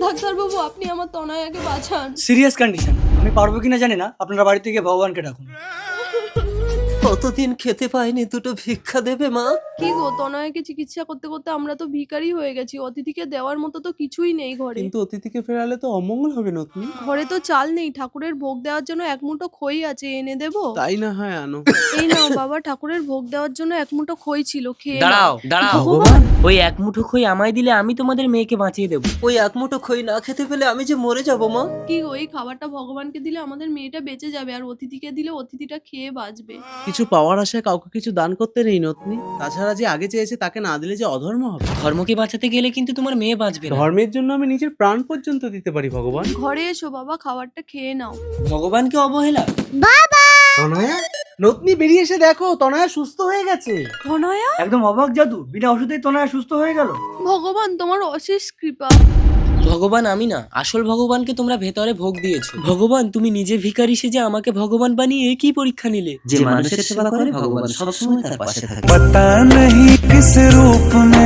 ডাক্তারবাবু, আপনি আমার তনয়াকে বাঁচান। সিরিয়াস কন্ডিশন, আমি পারবো কিনা জানি না, আপনারা বাড়ি থেকে ভগবানকে ডাকুন। কতদিন খেতে পাইনি, দুটো ভিক্ষা দেবে মা? কি গো, তনয়াকে চিকিৎসা করতে করতে আমরা তো ভিখারি হয়ে গেছি। অতিথিকে দেওয়ার মতো তো কিছুই নেই ঘরে। কিন্তু অতিথিকে ফেরালে তো অমঙ্গল হবে নতনি। ঘরে তো চাল নেই, ঠাকুরের ভোগ দেওয়ার জন্য এক মুঠো খই আছে, এনে দেবো? তাই না হয় আনো। এই নাও বাবা, ঠাকুরের ভোগ দেওয়ার জন্য এক মুঠো খই ছিল, খেয়ে দাঁড়াও নাও। দাঁড়াও, ভগবান! ওই এক মুঠো খই আমায় দিলে আমি তোমাদের মেয়েকে বাঁচিয়ে দেবো। ওই এক মুঠো খই না খেতে পেলে আমি যে মরে যাব মা। কি গো, এই খাবারটা ভগবানকে দিলে আমাদের মেয়েটা বেঁচে যাবে, আর অতিথিকে দিলে অতিথিটা খেয়ে বাঁচবে। কিছু পাওয়ার আশায় কাউকে কিছু দান করতে নেই নতনি। তাছাড়া যে আগে চেয়েছে তাকে না দিলে যে অধর্ম হবে। ধর্মকে বাঁচাতে গেলে কিন্তু তোমার মেয়ে বাঁচবে না। ধর্মের জন্য আমি নিজের প্রাণ পর্যন্ত দিতে পারি ভগবান। ঘরে এসো বাবা, খাবারটা খেয়ে নাও। ভগবানকে অবহেলা? তনয়া, নতনি বেরিয়ে এসে দেখো, তনয়া সুস্থ হয়ে গেছে। তনয়া! একদম অবাক জাদু, বিনা ওষুধেই তনয়া সুস্থ হয়ে গেল। ভগবান, তোমার অশেষ কৃপা। ভগবান আমি না, আসল ভগবানকে তোমরা ভেতরে ভোগ দিয়েছো। ভগবান, তুমি নিজে ভিখারি সেজে আমাকে ভগবান বানিয়ে কি পরীক্ষা নিলে? যে মানুষের সেবা করে ভগবান সবসময় তার পাশে থাকে। पता नहीं किस रूप में